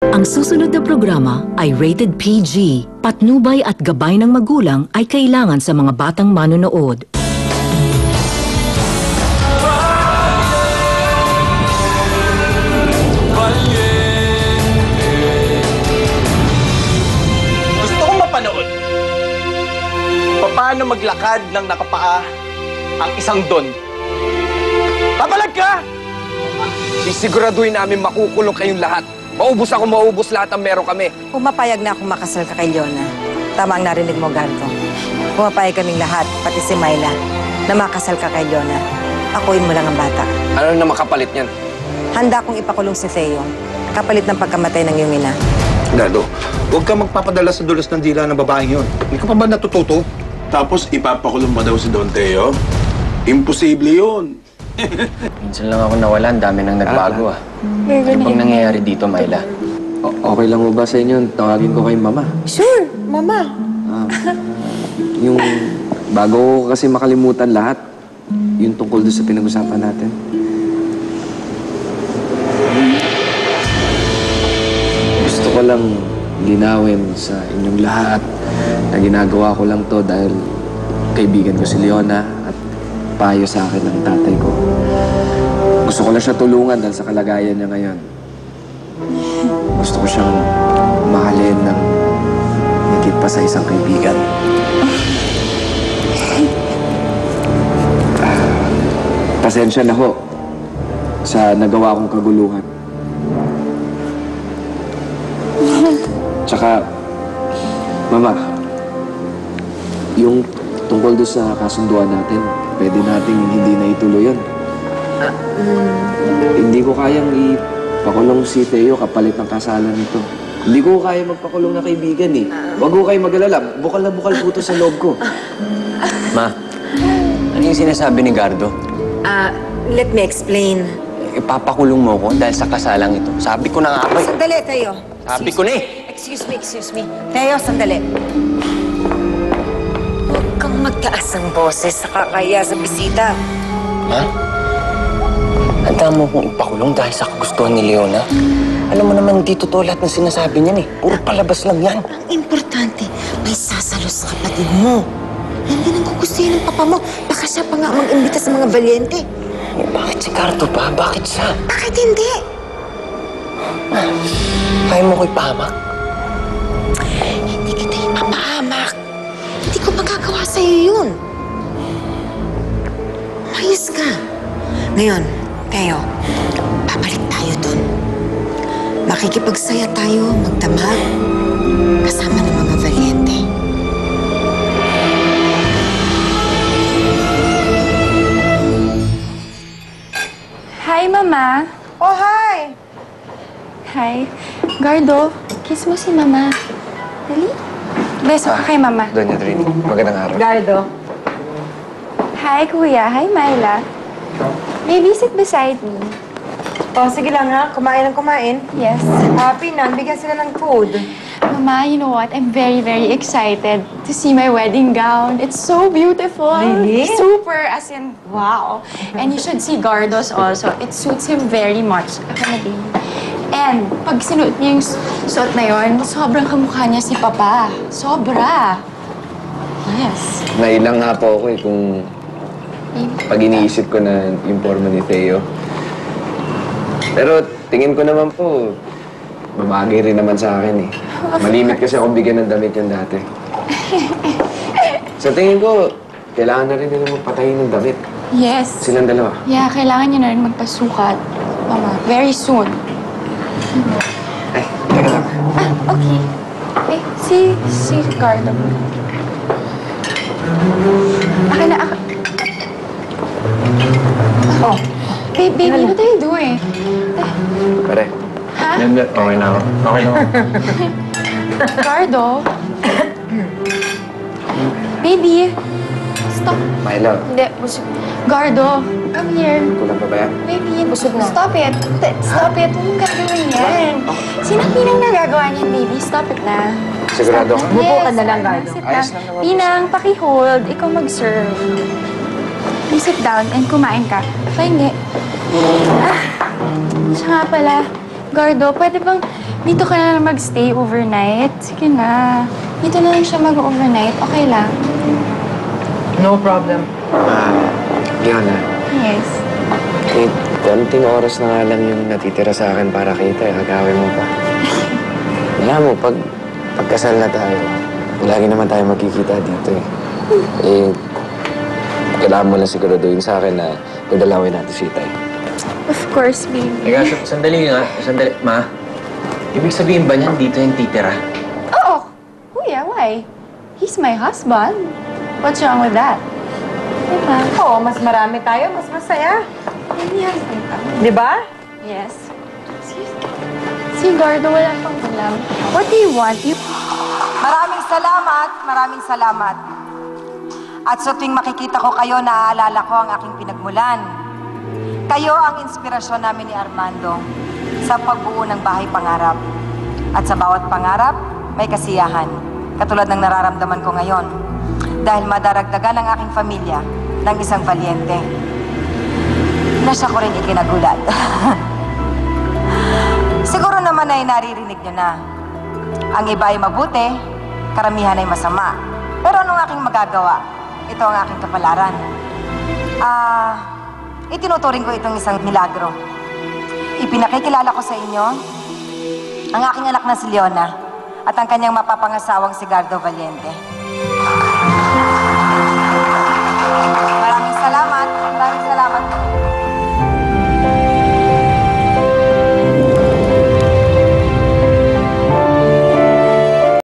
Ang susunod na programa ay rated PG. Patnubay at gabay ng magulang ay kailangan sa mga batang manonood. Gusto kong mapanood. Paano maglakad ng nakapaa ang isang don? Papalag ka! Sisiguraduhin namin makukulong kayong lahat. Maubos ako, maubos lahat ang meron kami. Pumapayag na akong makasal ka kay Leona. Tama ang narinig mo, Gardo. Pumapayag kaming lahat, pati si Myla, na makasal ka kay Leona. Akuin mo lang ang bata. Ano na makapalit niyan? Handa kong ipakulong si Theo. Kapalit ng pagkamatay ng iyong ina. Dado, huwag ka magpapadala sa dulas ng dila ng babaeng yun. Hindi ka pa ba natututo? Tapos ipapakulong ba daw si Don Teo? Imposible yun. Minsan lang ako nawala, ang dami nang nagbago ah. Ano bang nangyayari dito, Myla? Okay lang mo ba sa inyo? Tawagin ko kay Mama. Sure, Mama. Yung bago ko kasi makalimutan lahat, yung tungkol doon sa pinag-usapan natin. Gusto ko lang linawin sa inyong lahat na ginagawa ko lang to dahil kaibigan ko si Leona at payo sa akin ng tatay ko. Gusto ko lang siya tulungan dahil sa kalagayan niya ngayon. Gusto ko siyang mahalin ng higit pa sa isang kaibigan. Pasensya na ho sa nagawa kong kaguluhan. Tsaka, Mama, yung tungkol doon sa kasunduan natin, pwede nating hindi na ituloy yun. Hindi ko kayang ipakulong si Theo kapalit ng kasalan nito. Hindi ko kaya magpakulong na kaibigan eh. Huwag ko kayo mag-alala. Bukal na bukal po ito sa loob ko. Ma, ano yung sinasabi ni Gardo? Let me explain. Ipapakulong mo ko dahil sa kasalang ito. Sabi ko na nga ba? Sandali, Theo. Sabi ko na eh. Excuse me. Theo, sandali. Huwag kang magtaas ng boses sa kakaya sa bisita. Ma? Handa mo kong ipakulong dahil sa kagustuhan ni Leona? Alam mo naman, di totoo lahat ng sinasabi niyan eh. Puro palabas lang yan. Ang importante, may sasalo sa kapatid mo. Hindi nang gugustuhin ng papa mo. Baka siya pa nga mag-imbita sa mga valyente. Eh, bakit si Gardo pa? Bakit siya? Bakit hindi? Kaya mo ko ipahamak? Hindi kita ipapahamak. Hindi ko magagawa sa'yo yun. Mayos ka. Ngayon, Theo, babalik tayo dun. Makikipagsaya tayo, magdamag, kasama ng mga valyente. Hi, Mama. Oh, hi! Hi. Gardo, kiss mo si Mama. Dali. Beso ka kay Mama. Doña Trini, magandang araw. Gardo. Hi, Kuya. Hi, Myla. Maybe sit beside me. Oh, sige lang ha. Kumain ng kumain. Yes. Pinan, bigyan sila ng food. Mama, you know what? I'm very, very excited to see my wedding gown. It's so beautiful. Really? Super, as in, wow. And you should see Gardo's also. It suits him very much. Ako na din. And pag sinuot niya yung suot na yun, sobrang kamukha niya si Papa. Sobra. Yes. Nailang nga po ako eh kung pag iniisip ko na yung forma ni Theo. Pero tingin ko naman po, babagay rin naman sa akin eh. Malimit kasi ako bigyan ng damit yan dati. Sa tingin ko, kailangan na rin nila magpatayin ng damit. Yes. Silang dalawa. Yeah, kailangan niyo na rin magpasukat. Mama, very soon. Ay, teka lang. Okay. Eh, si Gardo. Akin na, akin. Oh. Baby, what are you doing? Pare. Ha? Okay na ako. Okay na ako. Gardo? Baby, stop. My love, Hindi, busog. Gardo, come here. kulang pa ba yan? Baby, busog na. Stop it. Stop it. Huwag mong gagawin yan. Sino Pinang nagagawa niyan, baby? Stop it na. Sigurado ka? Bubo ka na lang, Gardo. Sit Ayos down. lang naman. Pinang, paki-hold. Ikaw mag-serve. You sit down and kumain ka. Pahingi. Siya nga pala, Gardo, pwede bang dito ka na lang mag-stay overnight? Sige na. Dito na lang siya mag-overnight. Okay lang? No problem. Leona, Yes. konting oras na nga lang yung natitira sa akin para kita, agawin mo pa. Alam mo, pagkasal na tayo, lagi naman tayo magkikita dito kailangan mo lang siguraduhin sa akin na pagdalawin natin si Itay. Of course, baby. Teka, sandali nga. Sandali. Ma, ibig sabihin ba niyan dito yung titira? Oo. Kuya, why? He's my husband. What's wrong with that? Diba? Oo, mas marami tayo, mas masaya. Hindi husband ka. Di ba? Yes. Si Gardo, wala pang alam. What do you want? Maraming salamat. At sa tuwing makikita ko kayo, naaalala ko ang aking pinagmulan. Kayo ang inspirasyon namin ni Armando sa pagbuo ng bahay pangarap. At sa bawat pangarap, may kasiyahan. Katulad ng nararamdaman ko ngayon. Dahil madaragdagan ang aking pamilya ng isang valyente. Na siya ko rin ikinagulat. Siguro naman ay naririnig nyo na. Ang iba ay mabuti, karamihan ay masama. Pero anong aking magagawa? Ito ang aking kapalaran. Itinuturing ko itong isang milagro. Ipinakikilala ko sa inyo ang aking anak na si Leona at ang kanyang mapapangasawang si Gardo Valiente.